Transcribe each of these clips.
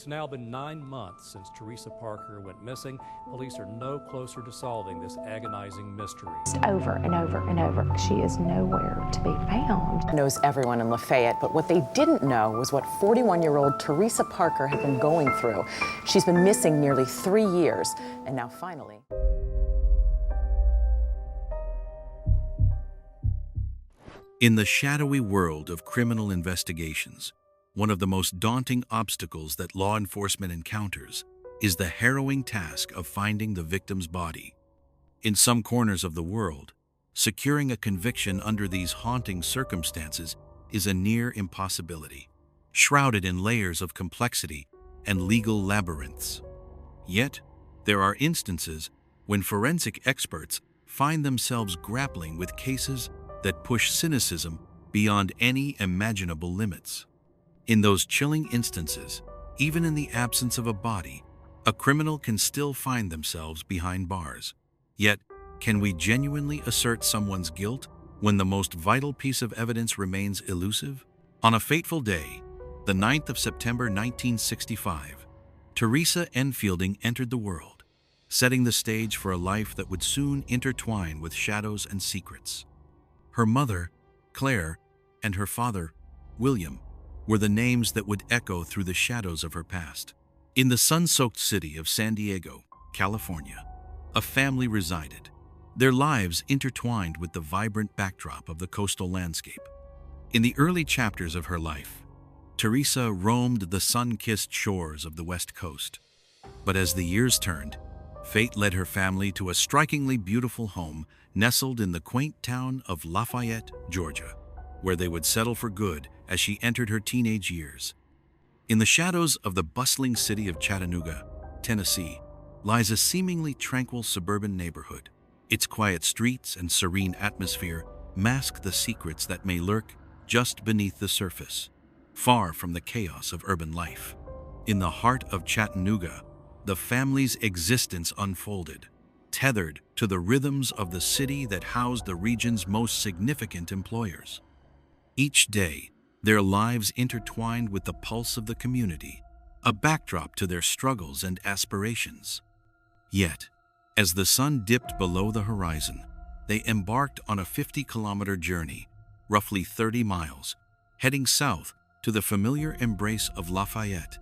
It's now been 9 months since Theresa Parker went missing. Police are no closer to solving this agonizing mystery. Over and over and over, she is nowhere to be found. Knows everyone in LaFayette, but what they didn't know was what 41-year-old Theresa Parker had been going through. She's been missing nearly 3 years, and now finally... In the shadowy world of criminal investigations, one of the most daunting obstacles that law enforcement encounters is the harrowing task of finding the victim's body. In some corners of the world, securing a conviction under these haunting circumstances is a near impossibility, shrouded in layers of complexity and legal labyrinths. Yet, there are instances when forensic experts find themselves grappling with cases that push cynicism beyond any imaginable limits. In those chilling instances, even in the absence of a body, a criminal can still find themselves behind bars. Yet, can we genuinely assert someone's guilt when the most vital piece of evidence remains elusive? On a fateful day, the 9th of September 1965, Theresa Enfielding entered the world, setting the stage for a life that would soon intertwine with shadows and secrets. Her mother, Claire, and her father, William, were the names that would echo through the shadows of her past. In the sun-soaked city of San Diego, California, a family resided, their lives intertwined with the vibrant backdrop of the coastal landscape. In the early chapters of her life, Theresa roamed the sun-kissed shores of the West Coast. But as the years turned, fate led her family to a strikingly beautiful home nestled in the quaint town of LaFayette, Georgia, where they would settle for good as she entered her teenage years. In the shadows of the bustling city of Chattanooga, Tennessee, lies a seemingly tranquil suburban neighborhood. Its quiet streets and serene atmosphere mask the secrets that may lurk just beneath the surface, far from the chaos of urban life. In the heart of Chattanooga, the family's existence unfolded, tethered to the rhythms of the city that housed the region's most significant employers. Each day, their lives intertwined with the pulse of the community, a backdrop to their struggles and aspirations. Yet, as the sun dipped below the horizon, they embarked on a 50-kilometer journey, roughly 30 miles, heading south to the familiar embrace of Lafayette,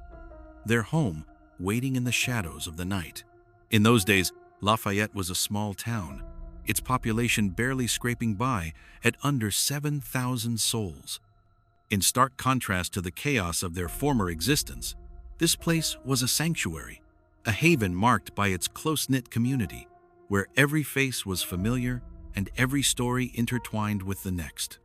their home waiting in the shadows of the night. In those days, Lafayette was a small town, its population barely scraping by at under 7,000 souls. In stark contrast to the chaos of their former existence, this place was a sanctuary, a haven marked by its close-knit community, where every face was familiar and every story intertwined with the next.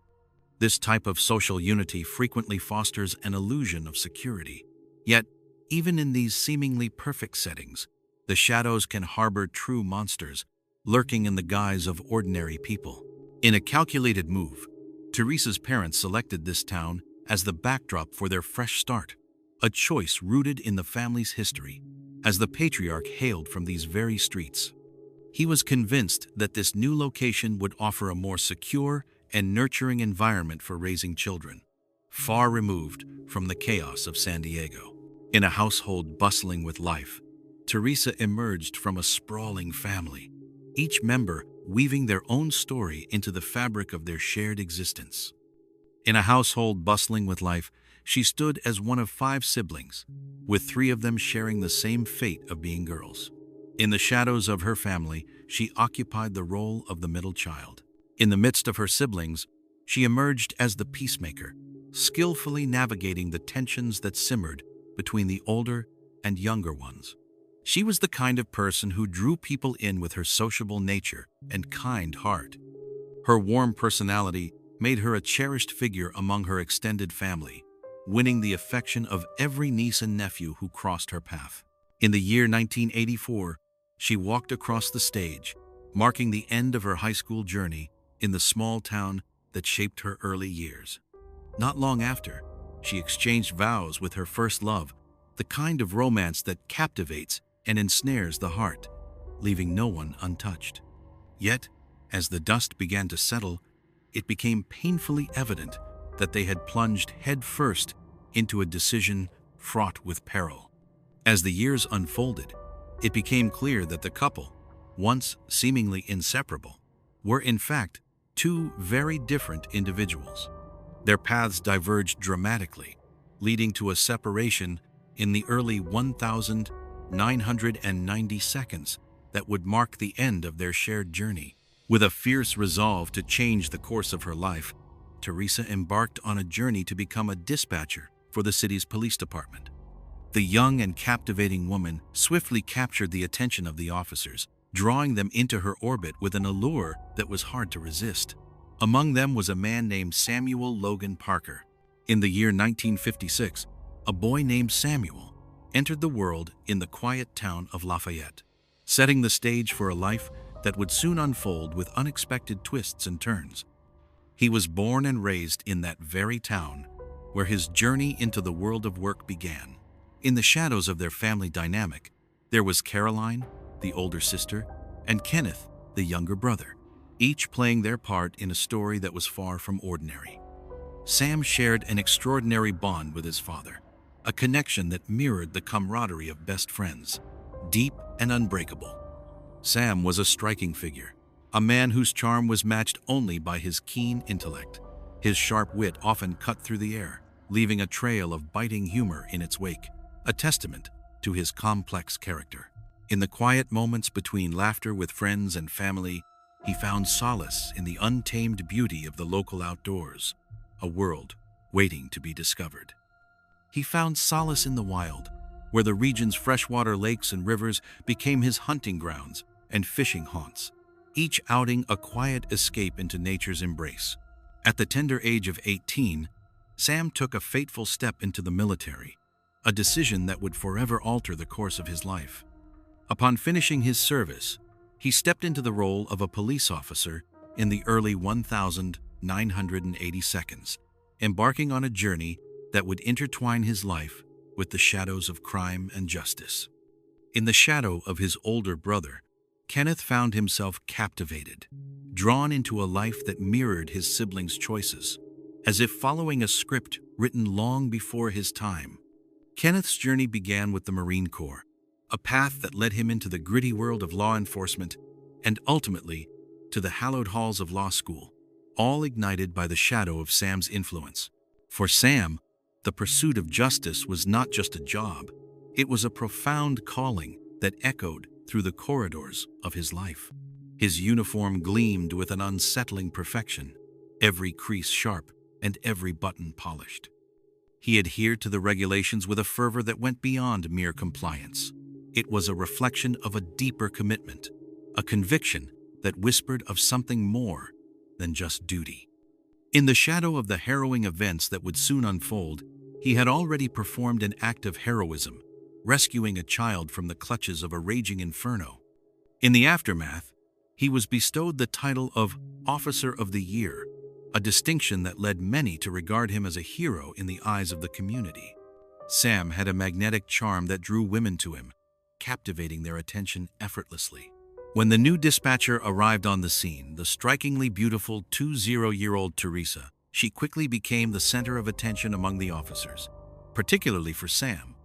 This type of social unity frequently fosters an illusion of security. Yet, even in these seemingly perfect settings, the shadows can harbor true monsters, lurking in the guise of ordinary people. In a calculated move, Theresa's parents selected this town as the backdrop for their fresh start, a choice rooted in the family's history, as the patriarch hailed from these very streets. He was convinced that this new location would offer a more secure and nurturing environment for raising children, far removed from the chaos of San Diego. In a household bustling with life, Theresa emerged from a sprawling family, each member weaving their own story into the fabric of their shared existence. In a household bustling with life, she stood as one of 5 siblings, with 3 of them sharing the same fate of being girls. In the shadows of her family, she occupied the role of the middle child. In the midst of her siblings, she emerged as the peacemaker, skillfully navigating the tensions that simmered between the older and younger ones. She was the kind of person who drew people in with her sociable nature and kind heart. Her warm personality made her a cherished figure among her extended family, winning the affection of every niece and nephew who crossed her path. In the year 1984, she walked across the stage, marking the end of her high school journey in the small town that shaped her early years. Not long after, she exchanged vows with her first love, the kind of romance that captivates and ensnares the heart, leaving no one untouched. Yet, as the dust began to settle, it became painfully evident that they had plunged headfirst into a decision fraught with peril. As the years unfolded, it became clear that the couple, once seemingly inseparable, were in fact two very different individuals. Their paths diverged dramatically, leading to a separation in the early 1990 seconds that would mark the end of their shared journey. With a fierce resolve to change the course of her life, Theresa embarked on a journey to become a dispatcher for the city's police department. The young and captivating woman swiftly captured the attention of the officers, drawing them into her orbit with an allure that was hard to resist. Among them was a man named Samuel Logan Parker. In the year 1956, a boy named Samuel entered the world in the quiet town of LaFayette, setting the stage for a life that would soon unfold with unexpected twists and turns. He was born and raised in that very town where his journey into the world of work began. In the shadows of their family dynamic, there was Caroline, the older sister, and Kenneth, the younger brother, each playing their part in a story that was far from ordinary. Sam shared an extraordinary bond with his father, a connection that mirrored the camaraderie of best friends, deep and unbreakable. Sam was a striking figure, a man whose charm was matched only by his keen intellect. His sharp wit often cut through the air, leaving a trail of biting humor in its wake, a testament to his complex character. In the quiet moments between laughter with friends and family, he found solace in the untamed beauty of the local outdoors, a world waiting to be discovered. He found solace in the wild, where the region's freshwater lakes and rivers became his hunting grounds and fishing haunts, each outing a quiet escape into nature's embrace. At the tender age of 18, Sam took a fateful step into the military, a decision that would forever alter the course of his life. Upon finishing his service, he stepped into the role of a police officer in the early 1982, embarking on a journey that would intertwine his life with the shadows of crime and justice. In the shadow of his older brother, Kenneth found himself captivated, drawn into a life that mirrored his siblings' choices, as if following a script written long before his time. Kenneth's journey began with the Marine Corps, a path that led him into the gritty world of law enforcement and ultimately to the hallowed halls of law school, all ignited by the shadow of Sam's influence. For Sam, the pursuit of justice was not just a job, it was a profound calling that echoed through the corridors of his life. His uniform gleamed with an unsettling perfection, every crease sharp and every button polished. He adhered to the regulations with a fervor that went beyond mere compliance. It was a reflection of a deeper commitment, a conviction that whispered of something more than just duty. In the shadow of the harrowing events that would soon unfold, he had already performed an act of heroism, rescuing a child from the clutches of a raging inferno. In the aftermath, he was bestowed the title of Officer of the Year, a distinction that led many to regard him as a hero in the eyes of the community. Sam had a magnetic charm that drew women to him, captivating their attention effortlessly. When the new dispatcher arrived on the scene, the strikingly beautiful 20-year-old Theresa, she quickly became the center of attention among the officers, particularly for Sam,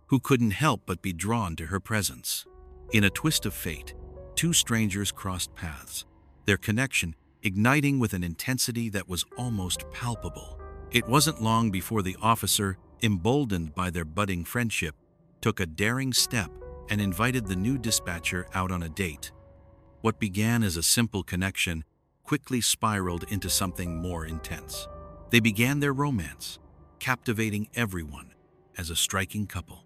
who couldn't help but be drawn to her presence. In a twist of fate, two strangers crossed paths, their connection igniting with an intensity that was almost palpable. It wasn't long before the officer, emboldened by their budding friendship, took a daring step and invited the new dispatcher out on a date. What began as a simple connection quickly spiraled into something more intense. They began their romance, captivating everyone as a striking couple.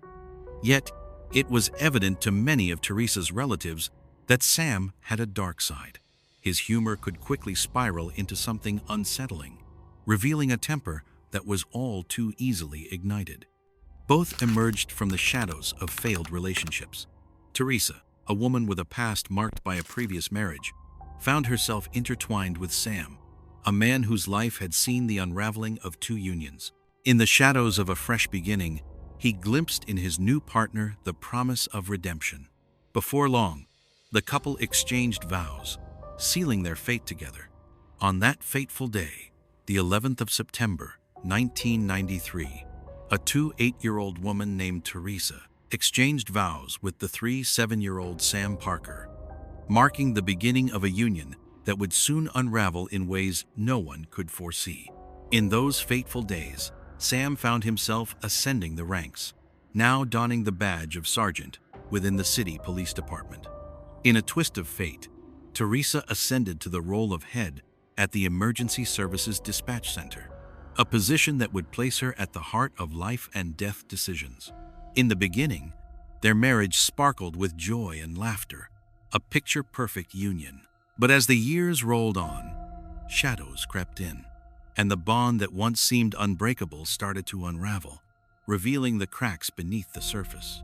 Yet, it was evident to many of Theresa's relatives that Sam had a dark side. His humor could quickly spiral into something unsettling, revealing a temper that was all too easily ignited. Both emerged from the shadows of failed relationships. Theresa, a woman with a past marked by a previous marriage, found herself intertwined with Sam, a man whose life had seen the unraveling of two unions. In the shadows of a fresh beginning, he glimpsed in his new partner the promise of redemption. Before long, the couple exchanged vows, sealing their fate together. On that fateful day, the 11th of September, 1993, a 28-year-old woman named Theresa exchanged vows with the 7-year-old Sam Parker, marking the beginning of a union that would soon unravel in ways no one could foresee. In those fateful days, Sam found himself ascending the ranks, now donning the badge of sergeant within the city police department. In a twist of fate, Theresa ascended to the role of head at the Emergency Services Dispatch Center, a position that would place her at the heart of life and death decisions. In the beginning, their marriage sparkled with joy and laughter, a picture-perfect union. But as the years rolled on, shadows crept in, and the bond that once seemed unbreakable started to unravel, revealing the cracks beneath the surface.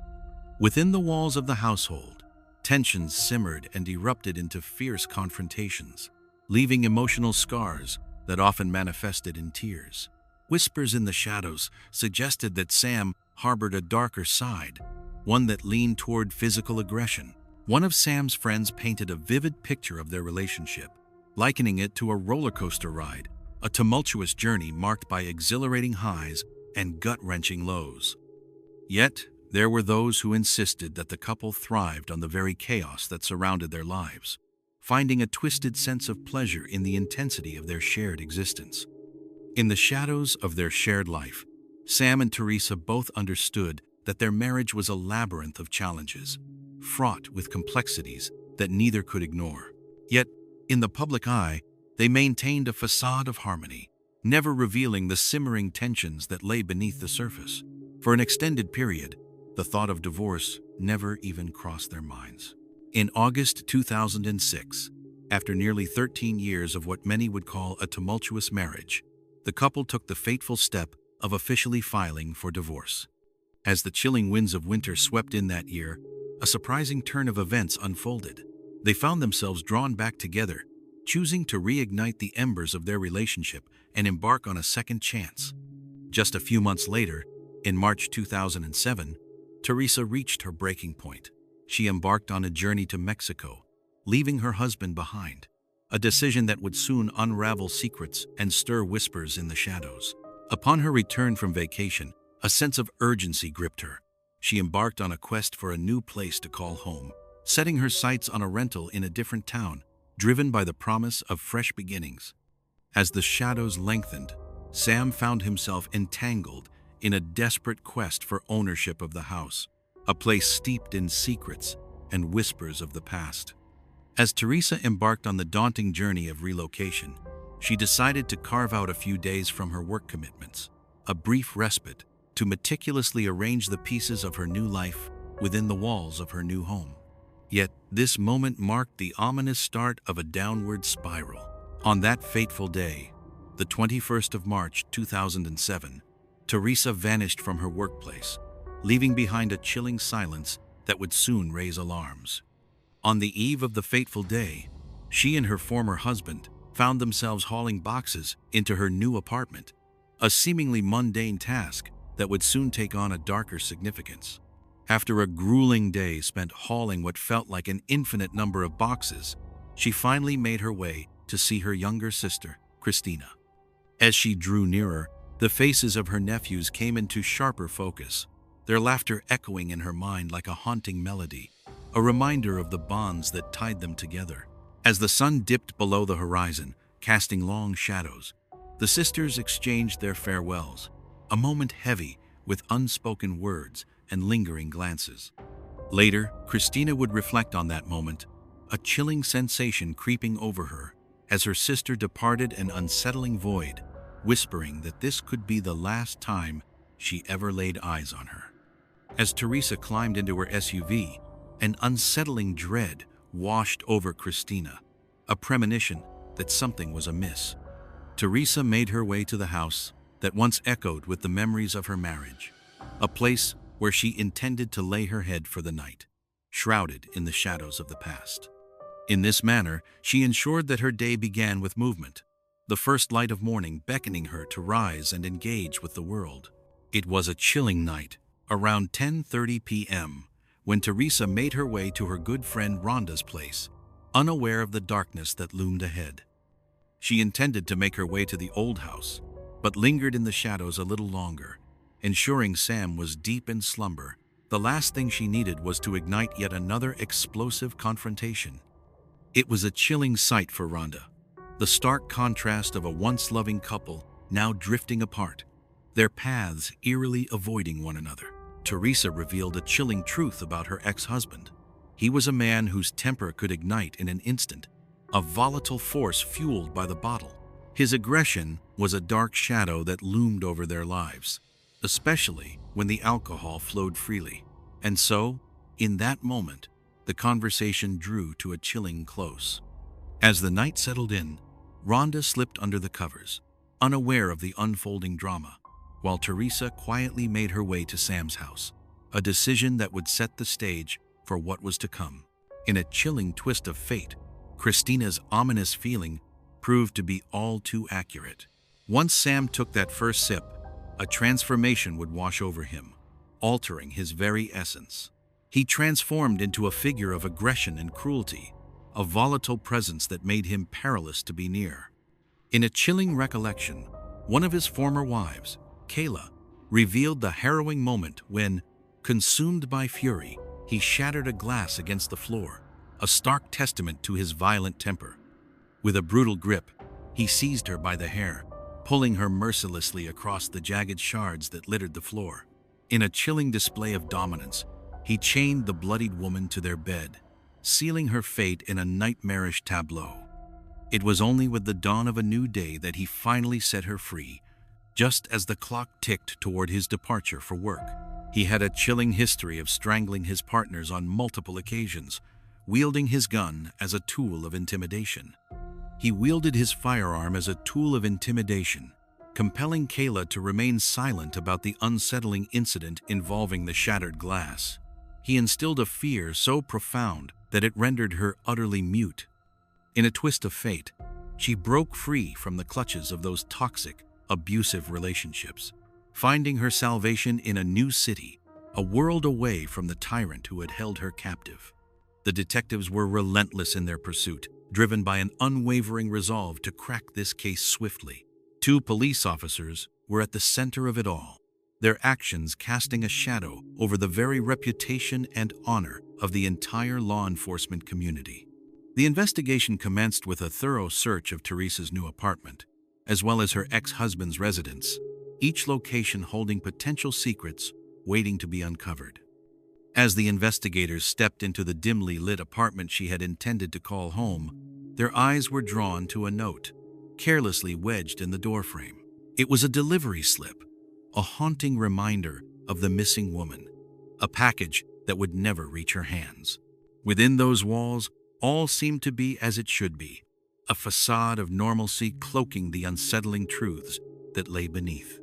Within the walls of the household, tensions simmered and erupted into fierce confrontations, leaving emotional scars that often manifested in tears. Whispers in the shadows suggested that Sam harbored a darker side, one that leaned toward physical aggression. One of Sam's friends painted a vivid picture of their relationship, likening it to a roller coaster ride, a tumultuous journey marked by exhilarating highs and gut-wrenching lows. Yet, there were those who insisted that the couple thrived on the very chaos that surrounded their lives, finding a twisted sense of pleasure in the intensity of their shared existence. In the shadows of their shared life, Sam and Theresa both understood that their marriage was a labyrinth of challenges, fraught with complexities that neither could ignore. Yet, in the public eye, they maintained a facade of harmony, never revealing the simmering tensions that lay beneath the surface. For an extended period, the thought of divorce never even crossed their minds. In August 2006, after nearly 13 years of what many would call a tumultuous marriage, the couple took the fateful step of officially filing for divorce. As the chilling winds of winter swept in that year, a surprising turn of events unfolded. They found themselves drawn back together, choosing to reignite the embers of their relationship and embark on a second chance. Just a few months later, in March 2007, Theresa reached her breaking point. She embarked on a journey to Mexico, leaving her husband behind, a decision that would soon unravel secrets and stir whispers in the shadows. Upon her return from vacation, a sense of urgency gripped her. She embarked on a quest for a new place to call home, setting her sights on a rental in a different town, driven by the promise of fresh beginnings. As the shadows lengthened, Sam found himself entangled in a desperate quest for ownership of the house, a place steeped in secrets and whispers of the past. As Theresa embarked on the daunting journey of relocation, she decided to carve out a few days from her work commitments, a brief respite, to meticulously arrange the pieces of her new life within the walls of her new home. Yet, this moment marked the ominous start of a downward spiral. On that fateful day, the 21st of March 2007, Theresa vanished from her workplace, leaving behind a chilling silence that would soon raise alarms. On the eve of the fateful day, she and her former husband found themselves hauling boxes into her new apartment, a seemingly mundane task that would soon take on a darker significance. After a grueling day spent hauling what felt like an infinite number of boxes, she finally made her way to see her younger sister, Christina. As she drew nearer, the faces of her nephews came into sharper focus, their laughter echoing in her mind like a haunting melody, a reminder of the bonds that tied them together. As the sun dipped below the horizon, casting long shadows, the sisters exchanged their farewells, a moment heavy with unspoken words and lingering glances. Later, Christina would reflect on that moment, a chilling sensation creeping over her as her sister departed an unsettling void, whispering that this could be the last time she ever laid eyes on her. As Theresa climbed into her SUV, an unsettling dread washed over Christina, a premonition that something was amiss. Theresa made her way to the house that once echoed with the memories of her marriage, a place where she intended to lay her head for the night, shrouded in the shadows of the past. In this manner, she ensured that her day began with movement, the first light of morning beckoning her to rise and engage with the world. It was a chilling night, around 10:30 p.m., when Theresa made her way to her good friend Rhonda's place, unaware of the darkness that loomed ahead. She intended to make her way to the old house, but lingered in the shadows a little longer, ensuring Sam was deep in slumber, The last thing she needed was to ignite yet another explosive confrontation. It was a chilling sight for Rhonda. The stark contrast of a once loving couple now drifting apart, their paths eerily avoiding one another. Theresa revealed a chilling truth about her ex-husband. He was a man whose temper could ignite in an instant, a volatile force fueled by the bottle. His aggression was a dark shadow that loomed over their lives, especially when the alcohol flowed freely. And so, in that moment, the conversation drew to a chilling close. As the night settled in, Rhonda slipped under the covers, unaware of the unfolding drama, while Theresa quietly made her way to Sam's house, a decision that would set the stage for what was to come. In a chilling twist of fate, Christina's ominous feeling proved to be all too accurate. Once Sam took that first sip, a transformation would wash over him, altering his very essence. He transformed into a figure of aggression and cruelty, a volatile presence that made him perilous to be near. In a chilling recollection, one of his former wives, Kayla, revealed the harrowing moment when, consumed by fury, he shattered a glass against the floor, a stark testament to his violent temper. With a brutal grip, he seized her by the hair, pulling her mercilessly across the jagged shards that littered the floor. In a chilling display of dominance, he chained the bloodied woman to their bed, sealing her fate in a nightmarish tableau. It was only with the dawn of a new day that he finally set her free, just as the clock ticked toward his departure for work. He had a chilling history of strangling his partners on multiple occasions, wielding his gun as a tool of intimidation. He wielded his firearm as a tool of intimidation, compelling Kayla to remain silent about the unsettling incident involving the shattered glass. He instilled a fear so profound that it rendered her utterly mute. In a twist of fate, she broke free from the clutches of those toxic, abusive relationships, finding her salvation in a new city, a world away from the tyrant who had held her captive. The detectives were relentless in their pursuit, driven by an unwavering resolve to crack this case swiftly. 2 police officers were at the center of it all, their actions casting a shadow over the very reputation and honor of the entire law enforcement community. The investigation commenced with a thorough search of Theresa's new apartment, as well as her ex-husband's residence, each location holding potential secrets waiting to be uncovered. As the investigators stepped into the dimly lit apartment she had intended to call home, their eyes were drawn to a note, carelessly wedged in the doorframe. It was a delivery slip, a haunting reminder of the missing woman, a package that would never reach her hands. Within those walls, all seemed to be as it should be, a facade of normalcy cloaking the unsettling truths that lay beneath.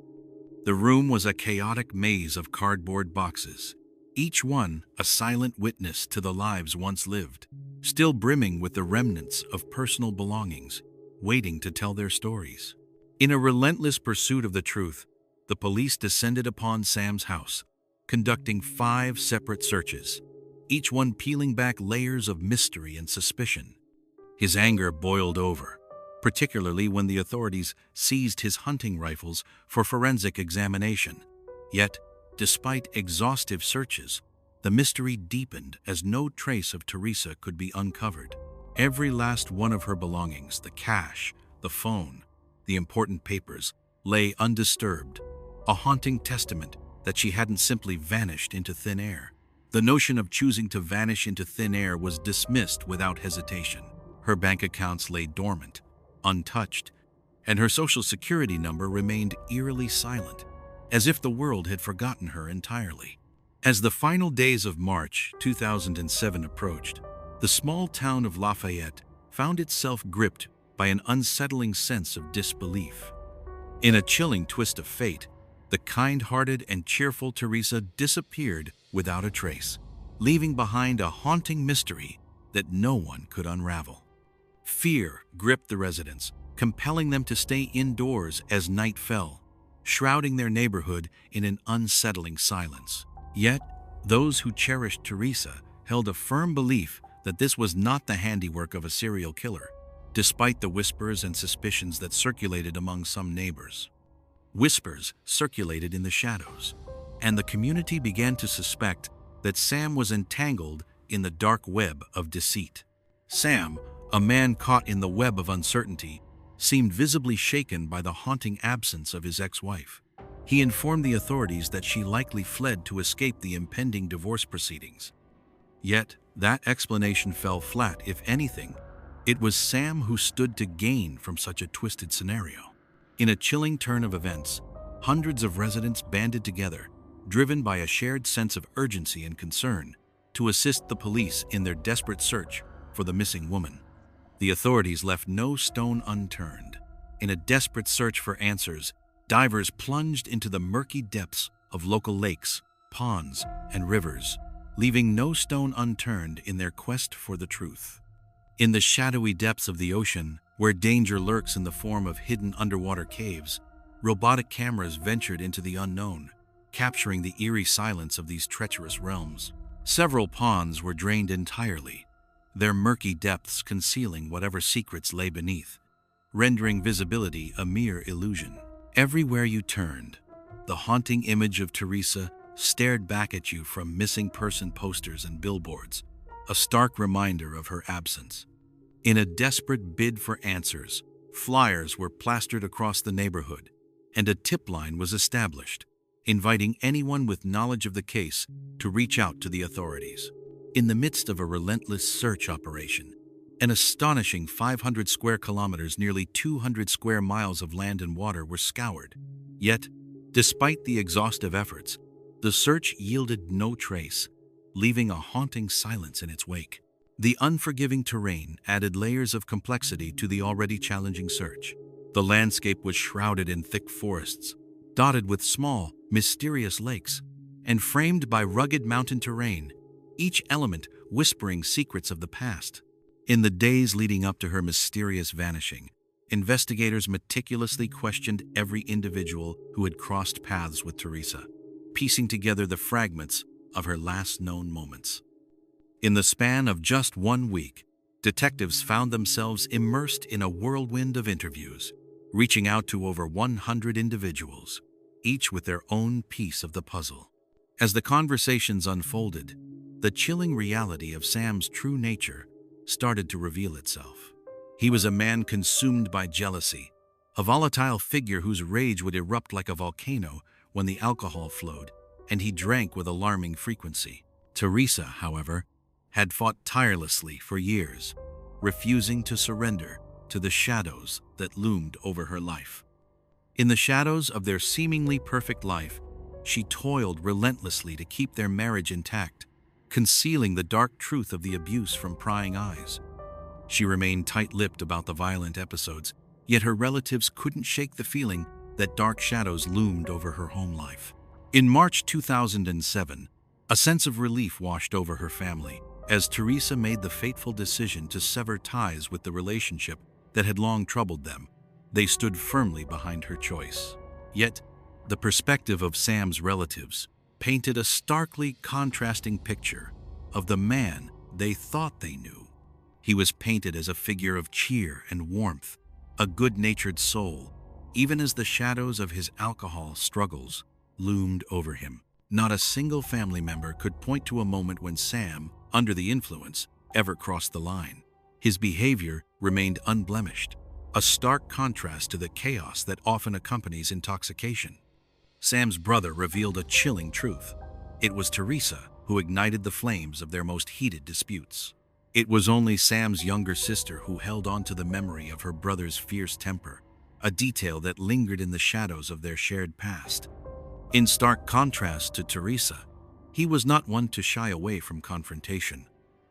The room was a chaotic maze of cardboard boxes, each one a silent witness to the lives once lived, still brimming with the remnants of personal belongings, waiting to tell their stories. In a relentless pursuit of the truth, the police descended upon Sam's house, conducting 5 separate searches, each one peeling back layers of mystery and suspicion. His anger boiled over, particularly when the authorities seized his hunting rifles for forensic examination. Yet, despite exhaustive searches, the mystery deepened as no trace of Theresa could be uncovered. Every last one of her belongings, the cash, the phone, the important papers, lay undisturbed, a haunting testament that she hadn't simply vanished into thin air. The notion of choosing to vanish into thin air was dismissed without hesitation. Her bank accounts lay dormant, untouched, and her social security number remained eerily silent, as if the world had forgotten her entirely. As the final days of March 2007 approached, the small town of LaFayette found itself gripped by an unsettling sense of disbelief. In a chilling twist of fate, the kind-hearted and cheerful Theresa disappeared without a trace, leaving behind a haunting mystery that no one could unravel. Fear gripped the residents, compelling them to stay indoors as night fell, shrouding their neighborhood in an unsettling silence. Yet, those who cherished Theresa held a firm belief that this was not the handiwork of a serial killer, despite the whispers and suspicions that circulated among some neighbors. Whispers circulated in the shadows, and the community began to suspect that Sam was entangled in the dark web of deceit. Sam, a man caught in the web of uncertainty, seemed visibly shaken by the haunting absence of his ex-wife. He informed the authorities that she likely fled to escape the impending divorce proceedings. Yet, that explanation fell flat. If anything, it was Sam who stood to gain from such a twisted scenario. In a chilling turn of events, hundreds of residents banded together, driven by a shared sense of urgency and concern, to assist the police in their desperate search for the missing woman. The authorities left no stone unturned. In a desperate search for answers, divers plunged into the murky depths of local lakes, ponds, and rivers, leaving no stone unturned in their quest for the truth. In the shadowy depths of the ocean, where danger lurks in the form of hidden underwater caves, robotic cameras ventured into the unknown, capturing the eerie silence of these treacherous realms. Several ponds were drained entirely, their murky depths concealing whatever secrets lay beneath, rendering visibility a mere illusion. Everywhere you turned, the haunting image of Theresa stared back at you from missing person posters and billboards, a stark reminder of her absence. In a desperate bid for answers, flyers were plastered across the neighborhood, and a tip line was established, inviting anyone with knowledge of the case to reach out to the authorities. In the midst of a relentless search operation, an astonishing 500 square kilometers, nearly 200 square miles of land and water were scoured. Yet, despite the exhaustive efforts, the search yielded no trace, leaving a haunting silence in its wake. The unforgiving terrain added layers of complexity to the already challenging search. The landscape was shrouded in thick forests, dotted with small, mysterious lakes, and framed by rugged mountain terrain, each element whispering secrets of the past. In the days leading up to her mysterious vanishing, investigators meticulously questioned every individual who had crossed paths with Theresa, piecing together the fragments of her last known moments. In the span of just 1 week, detectives found themselves immersed in a whirlwind of interviews, reaching out to over 100 individuals, each with their own piece of the puzzle. As the conversations unfolded, the chilling reality of Sam's true nature started to reveal itself. He was a man consumed by jealousy, a volatile figure whose rage would erupt like a volcano when the alcohol flowed, and he drank with alarming frequency. Theresa, however, had fought tirelessly for years, refusing to surrender to the shadows that loomed over her life. In the shadows of their seemingly perfect life, she toiled relentlessly to keep their marriage intact, concealing the dark truth of the abuse from prying eyes. She remained tight-lipped about the violent episodes, yet her relatives couldn't shake the feeling that dark shadows loomed over her home life. In March 2007, a sense of relief washed over her family as Theresa made the fateful decision to sever ties with the relationship that had long troubled them. They stood firmly behind her choice. Yet, the perspective of Sam's relatives painted a starkly contrasting picture of the man they thought they knew. He was painted as a figure of cheer and warmth, a good-natured soul, even as the shadows of his alcohol struggles loomed over him. Not a single family member could point to a moment when Sam, under the influence, ever crossed the line. His behavior remained unblemished, a stark contrast to the chaos that often accompanies intoxication. Sam's brother revealed a chilling truth. It was Theresa who ignited the flames of their most heated disputes. It was only Sam's younger sister who held on to the memory of her brother's fierce temper, a detail that lingered in the shadows of their shared past. In stark contrast to Theresa, he was not one to shy away from confrontation.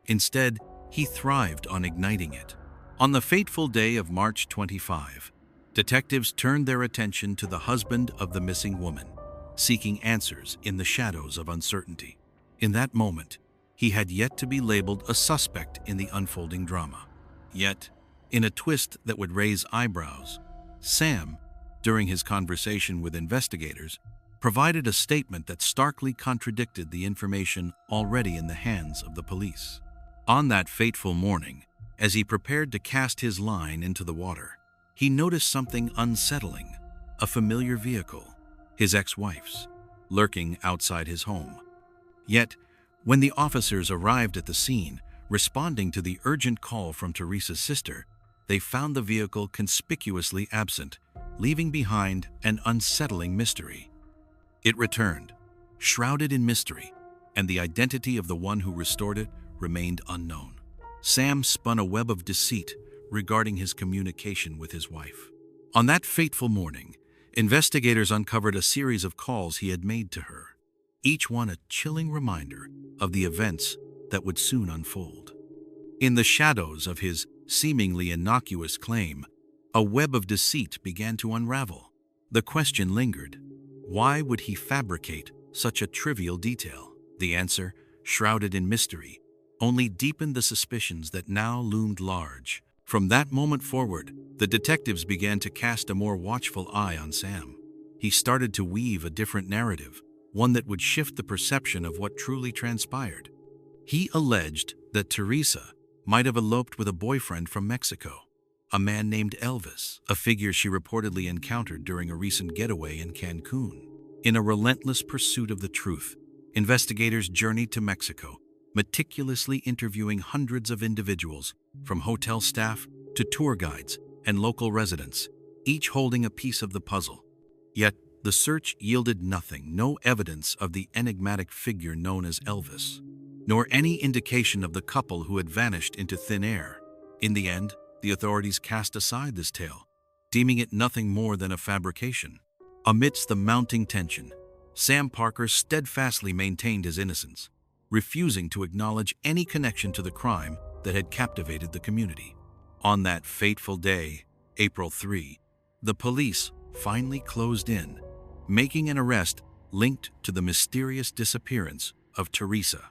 Instead, he thrived on igniting it. On the fateful day of March 25, detectives turned their attention to the husband of the missing woman, seeking answers in the shadows of uncertainty. In that moment, he had yet to be labeled a suspect in the unfolding drama. Yet, in a twist that would raise eyebrows, Sam, during his conversation with investigators, provided a statement that starkly contradicted the information already in the hands of the police. On that fateful morning, as he prepared to cast his line into the water, he noticed something unsettling, a familiar vehicle, his ex-wife's, lurking outside his home. Yet, When the officers arrived at the scene, responding to the urgent call from Theresa's sister, they found the vehicle conspicuously absent, leaving behind an unsettling mystery. It returned, shrouded in mystery, and the identity of the one who restored it remained unknown. Sam spun a web of deceit regarding his communication with his wife. On that fateful morning, investigators uncovered a series of calls he had made to her, each one a chilling reminder of the events that would soon unfold. In the shadows of his seemingly innocuous claim, a web of deceit began to unravel. The question lingered: why would he fabricate such a trivial detail? The answer, shrouded in mystery, only deepened the suspicions that now loomed large. From that moment forward, the detectives began to cast a more watchful eye on Sam. He started to weave a different narrative, one that would shift the perception of what truly transpired. He alleged that Theresa might have eloped with a boyfriend from Mexico, a man named Elvis, a figure she reportedly encountered during a recent getaway in Cancun. In a relentless pursuit of the truth, investigators journeyed to Mexico, meticulously interviewing hundreds of individuals, from hotel staff to tour guides and local residents, each holding a piece of the puzzle. Yet, the search yielded nothing, no evidence of the enigmatic figure known as Elvis, nor any indication of the couple who had vanished into thin air. In the end, the authorities cast aside this tale, deeming it nothing more than a fabrication. Amidst the mounting tension, Sam Parker steadfastly maintained his innocence, refusing to acknowledge any connection to the crime that had captivated the community. On that fateful day, April 3, the police finally closed in, making an arrest linked to the mysterious disappearance of Theresa.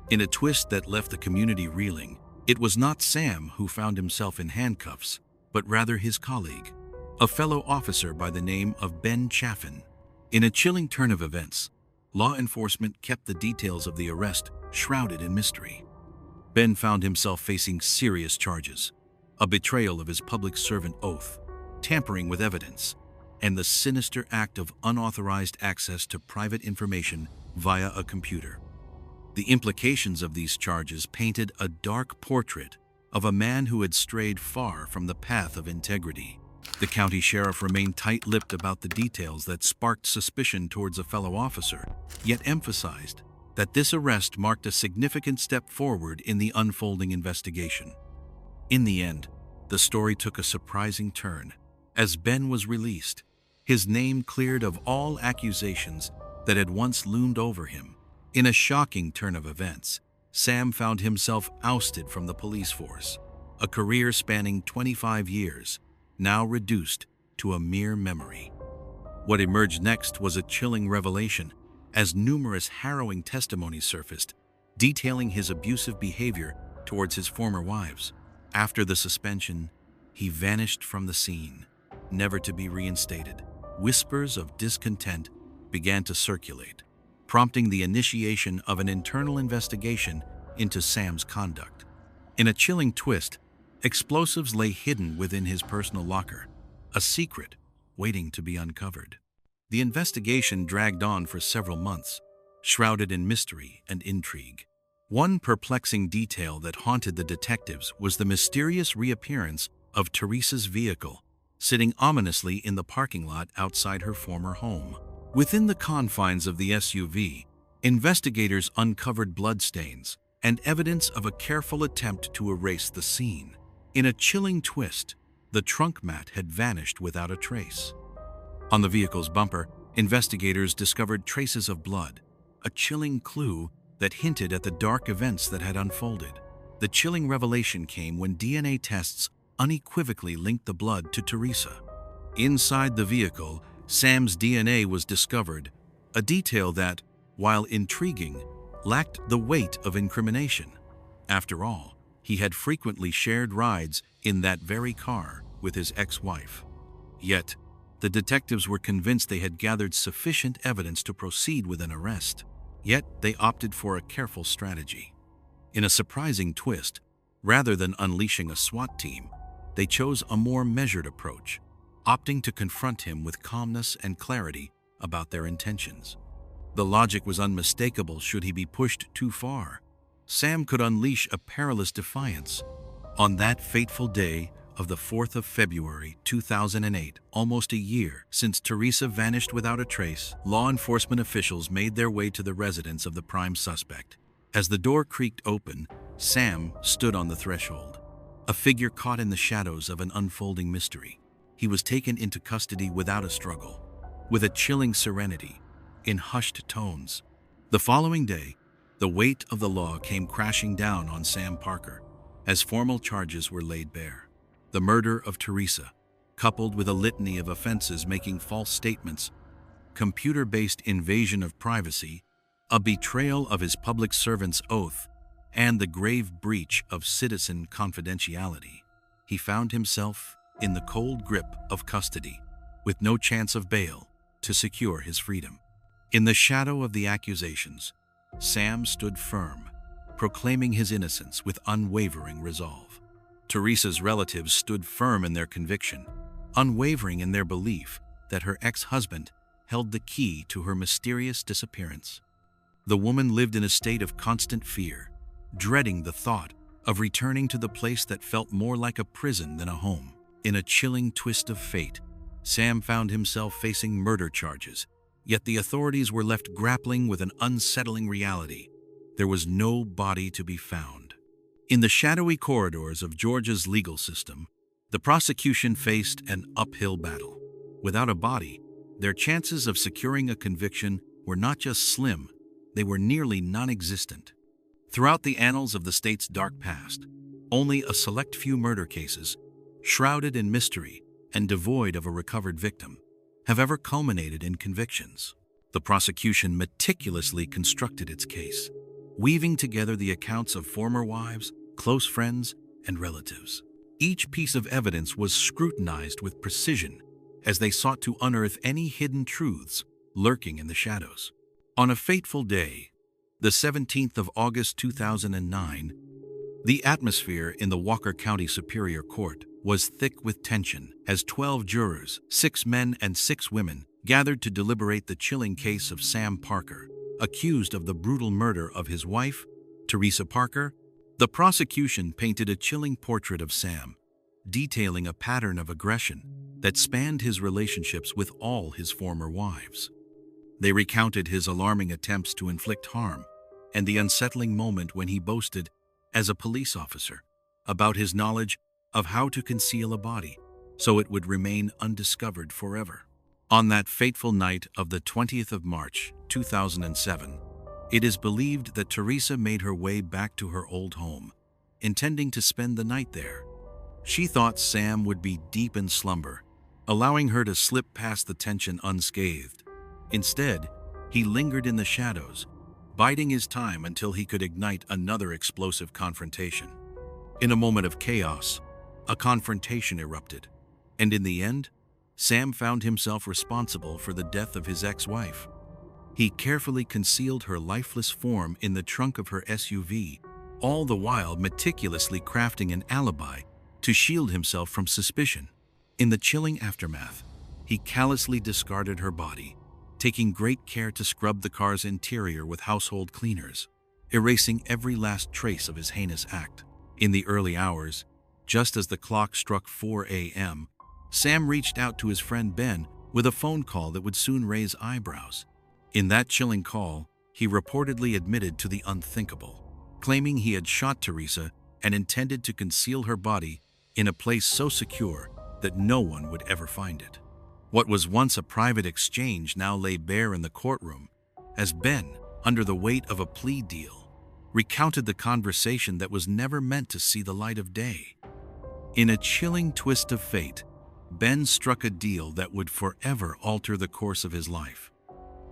In a twist that left the community reeling, it was not Sam who found himself in handcuffs, but rather his colleague, a fellow officer by the name of Ben Chaffin. In a chilling turn of events, law enforcement kept the details of the arrest shrouded in mystery. Ben found himself facing serious charges: a betrayal of his public servant oath, tampering with evidence, and the sinister act of unauthorized access to private information via a computer. The implications of these charges painted a dark portrait of a man who had strayed far from the path of integrity. The county sheriff remained tight-lipped about the details that sparked suspicion towards a fellow officer, yet emphasized that this arrest marked a significant step forward in the unfolding investigation. In the end, the story took a surprising turn. As Ben was released, his name cleared of all accusations that had once loomed over him. In a shocking turn of events, Sam found himself ousted from the police force, a career spanning 25 years, now reduced to a mere memory. What emerged next was a chilling revelation, as numerous harrowing testimonies surfaced, detailing his abusive behavior towards his former wives. After the suspension, he vanished from the scene, never to be reinstated. Whispers of discontent began to circulate, prompting the initiation of an internal investigation into Sam's conduct. In a chilling twist, explosives lay hidden within his personal locker, a secret waiting to be uncovered. The investigation dragged on for several months, shrouded in mystery and intrigue. One perplexing detail that haunted the detectives was the mysterious reappearance of Theresa's vehicle, sitting ominously in the parking lot outside her former home. Within the confines of the SUV, investigators uncovered bloodstains and evidence of a careful attempt to erase the scene. In a chilling twist, the trunk mat had vanished without a trace. On the vehicle's bumper, investigators discovered traces of blood, a chilling clue that hinted at the dark events that had unfolded. The chilling revelation came when DNA tests unequivocally linked the blood to Theresa. Inside the vehicle, Sam's DNA was discovered, a detail that, while intriguing, lacked the weight of incrimination. After all, he had frequently shared rides in that very car with his ex-wife. Yet, the detectives were convinced they had gathered sufficient evidence to proceed with an arrest. Yet, they opted for a careful strategy. In a surprising twist, rather than unleashing a SWAT team, they chose a more measured approach, opting to confront him with calmness and clarity about their intentions. The logic was unmistakable should he be pushed too far. Sam could unleash a perilous defiance. On that fateful day of the 4th of February, 2008, almost a year since Theresa vanished without a trace, law enforcement officials made their way to the residence of the prime suspect. As the door creaked open, Sam stood on the threshold, a figure caught in the shadows of an unfolding mystery. He was taken into custody without a struggle, with a chilling serenity, in hushed tones. The following day, the weight of the law came crashing down on Sam Parker, as formal charges were laid bare. The murder of Theresa, coupled with a litany of offenses making false statements, computer-based invasion of privacy, a betrayal of his public servant's oath, and the grave breach of citizen confidentiality. He found himself in the cold grip of custody, with no chance of bail to secure his freedom. In the shadow of the accusations, Sam stood firm, proclaiming his innocence with unwavering resolve. Theresa's relatives stood firm in their conviction, unwavering in their belief that her ex-husband held the key to her mysterious disappearance. The woman lived in a state of constant fear, dreading the thought of returning to the place that felt more like a prison than a home. In a chilling twist of fate, Sam found himself facing murder charges, yet the authorities were left grappling with an unsettling reality. There was no body to be found. In the shadowy corridors of Georgia's legal system, the prosecution faced an uphill battle. Without a body, their chances of securing a conviction were not just slim, they were nearly non-existent. Throughout the annals of the state's dark past, only a select few murder cases, shrouded in mystery and devoid of a recovered victim, have ever culminated in convictions. The prosecution meticulously constructed its case, weaving together the accounts of former wives, close friends, and relatives. Each piece of evidence was scrutinized with precision as they sought to unearth any hidden truths lurking in the shadows. On a fateful day, the 17th of August 2009, the atmosphere in the Walker County Superior Court was thick with tension as 12 jurors, 6 men and 6 women, gathered to deliberate the chilling case of Sam Parker, accused of the brutal murder of his wife, Theresa Parker. The prosecution painted a chilling portrait of Sam, detailing a pattern of aggression that spanned his relationships with all his former wives. They recounted his alarming attempts to inflict harm and the unsettling moment when he boasted, as a police officer, about his knowledge of how to conceal a body so it would remain undiscovered forever. On that fateful night of the 20th of March, 2007, it is believed that Theresa made her way back to her old home, intending to spend the night there. She thought Sam would be deep in slumber, allowing her to slip past the tension unscathed. Instead, he lingered in the shadows, biding his time until he could ignite another explosive confrontation. In a moment of chaos, a confrontation erupted, and in the end, Sam found himself responsible for the death of his ex-wife. He carefully concealed her lifeless form in the trunk of her SUV, all the while meticulously crafting an alibi to shield himself from suspicion. In the chilling aftermath, he callously discarded her body, taking great care to scrub the car's interior with household cleaners, erasing every last trace of his heinous act. In the early hours, just as the clock struck 4 a.m., Sam reached out to his friend Ben with a phone call that would soon raise eyebrows. In that chilling call, he reportedly admitted to the unthinkable, claiming he had shot Theresa and intended to conceal her body in a place so secure that no one would ever find it. What was once a private exchange now lay bare in the courtroom, as Ben, under the weight of a plea deal, recounted the conversation that was never meant to see the light of day. In a chilling twist of fate, Ben struck a deal that would forever alter the course of his life.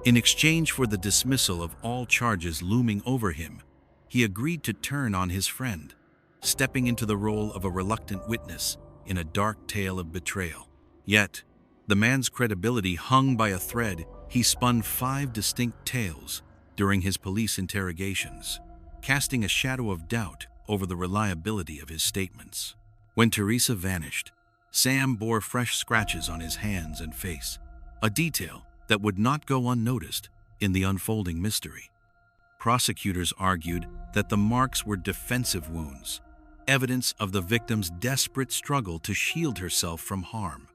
In exchange for the dismissal of all charges looming over him, he agreed to turn on his friend, stepping into the role of a reluctant witness in a dark tale of betrayal. Yet, the man's credibility hung by a thread. He spun 5 distinct tales during his police interrogations, casting a shadow of doubt over the reliability of his statements. When Theresa vanished, Sam bore fresh scratches on his hands and face, a detail that would not go unnoticed in the unfolding mystery. Prosecutors argued that the marks were defensive wounds, evidence of the victim's desperate struggle to shield herself from harm.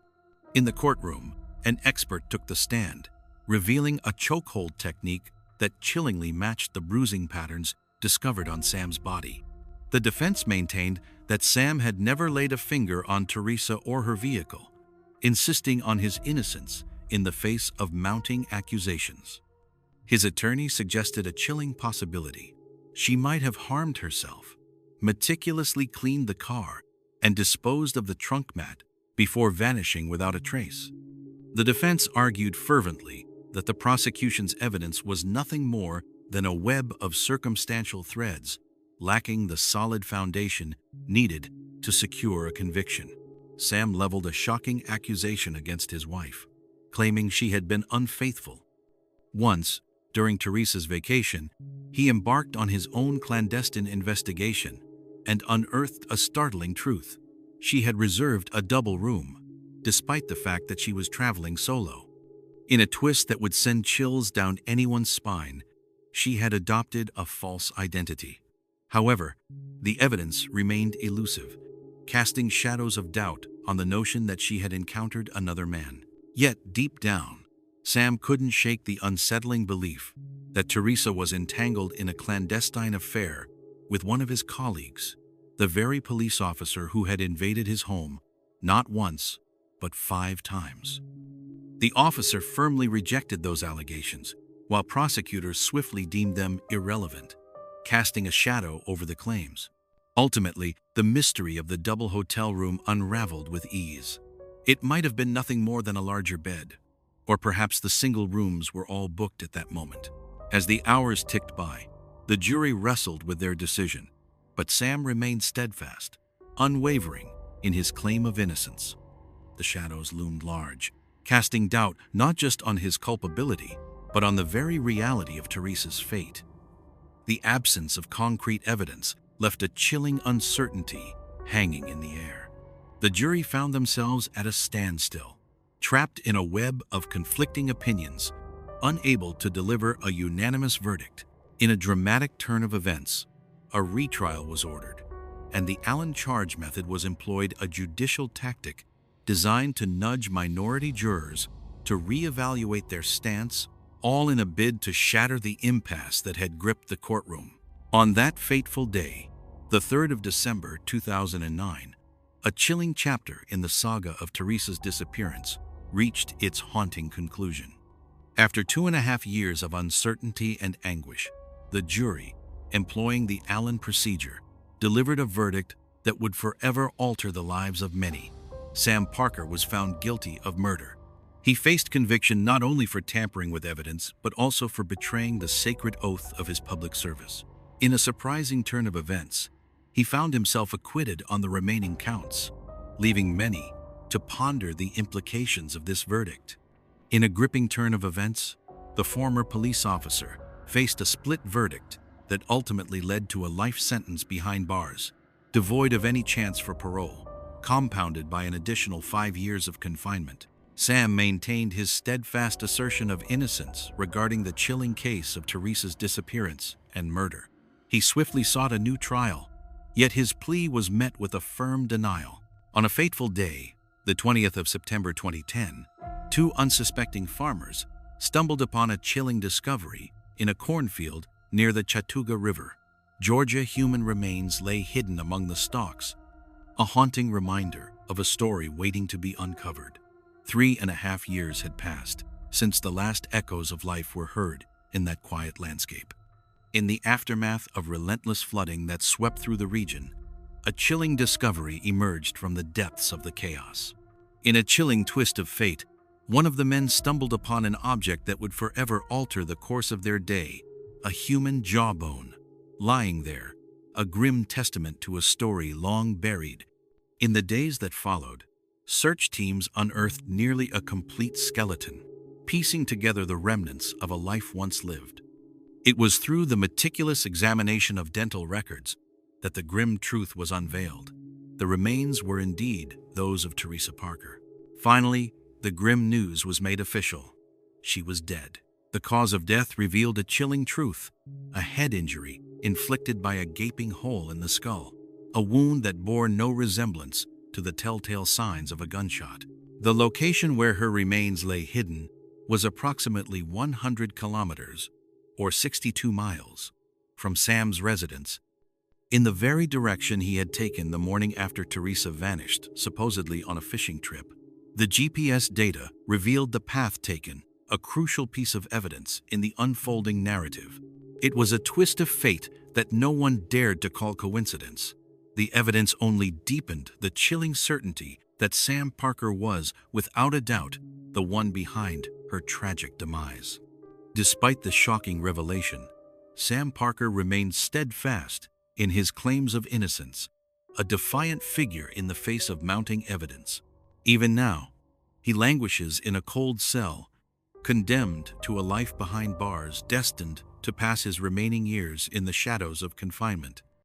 In the courtroom, an expert took the stand, revealing a chokehold technique that chillingly matched the bruising patterns discovered on Sam's body. The defense maintained that Sam had never laid a finger on Theresa or her vehicle, insisting on his innocence in the face of mounting accusations. His attorney suggested a chilling possibility. She might have harmed herself, meticulously cleaned the car, and disposed of the trunk mat before vanishing without a trace. The defense argued fervently that the prosecution's evidence was nothing more than a web of circumstantial threads, lacking the solid foundation needed to secure a conviction. Sam leveled a shocking accusation against his wife, claiming she had been unfaithful. Once, during Theresa's vacation, he embarked on his own clandestine investigation and unearthed a startling truth. She had reserved a double room, despite the fact that she was traveling solo. In a twist that would send chills down anyone's spine, she had adopted a false identity. However, the evidence remained elusive, casting shadows of doubt on the notion that she had encountered another man. Yet, deep down, Sam couldn't shake the unsettling belief that Theresa was entangled in a clandestine affair with one of his colleagues, the very police officer who had invaded his home not once, but 5 times. The officer firmly rejected those allegations, while prosecutors swiftly deemed them irrelevant, casting a shadow over the claims. Ultimately, the mystery of the double hotel room unraveled with ease. It might have been nothing more than a larger bed, or perhaps the single rooms were all booked at that moment. As the hours ticked by, the jury wrestled with their decision, but Sam remained steadfast, unwavering in his claim of innocence. The shadows loomed large, casting doubt not just on his culpability, but on the very reality of Theresa's fate. The absence of concrete evidence left a chilling uncertainty hanging in the air. The jury found themselves at a standstill, trapped in a web of conflicting opinions, unable to deliver a unanimous verdict. In a dramatic turn of events, a retrial was ordered, and the Allen charge method was employed, a judicial tactic designed to nudge minority jurors to reevaluate their stance, all in a bid to shatter the impasse that had gripped the courtroom. On that fateful day, the 3rd of December 2009, a chilling chapter in the saga of Theresa's disappearance reached its haunting conclusion. After 2.5 years of uncertainty and anguish, the jury, employing the Allen procedure, delivered a verdict that would forever alter the lives of many. Sam Parker was found guilty of murder. He faced conviction not only for tampering with evidence, but also for betraying the sacred oath of his public service. In a surprising turn of events, he found himself acquitted on the remaining counts, leaving many to ponder the implications of this verdict. In a gripping turn of events, the former police officer faced a split verdict that ultimately led to a life sentence behind bars, devoid of any chance for parole, compounded by an additional 5 years of confinement. Sam maintained his steadfast assertion of innocence regarding the chilling case of Theresa's disappearance and murder. He swiftly sought a new trial, yet his plea was met with a firm denial. On a fateful day, the 20th of September 2010, 2 unsuspecting farmers stumbled upon a chilling discovery in a cornfield near the Chattooga River, Georgia. Human remains lay hidden among the stalks, a haunting reminder of a story waiting to be uncovered. 3.5 years had passed since the last echoes of life were heard in that quiet landscape. In the aftermath of relentless flooding that swept through the region, a chilling discovery emerged from the depths of the chaos. In a chilling twist of fate, one of the men stumbled upon an object that would forever alter the course of their day, a human jawbone, lying there, a grim testament to a story long buried. In the days that followed, search teams unearthed nearly a complete skeleton, piecing together the remnants of a life once lived. It was through the meticulous examination of dental records that the grim truth was unveiled. The remains were indeed those of Theresa Parker. Finally, the grim news was made official. She was dead. The cause of death revealed a chilling truth: a head injury inflicted by a gaping hole in the skull, a wound that bore no resemblance to the telltale signs of a gunshot. The location where her remains lay hidden was approximately 100 kilometers, or 62 miles, from Sam's residence, in the very direction he had taken the morning after Theresa vanished, supposedly on a fishing trip. The GPS data revealed the path taken, a crucial piece of evidence in the unfolding narrative. It was a twist of fate that no one dared to call coincidence. The evidence only deepened the chilling certainty that Sam Parker was, without a doubt, the one behind her tragic demise. Despite the shocking revelation, Sam Parker remained steadfast in his claims of innocence, a defiant figure in the face of mounting evidence. Even now, he languishes in a cold cell, condemned to a life behind bars, destined to pass his remaining years in the shadows of confinement.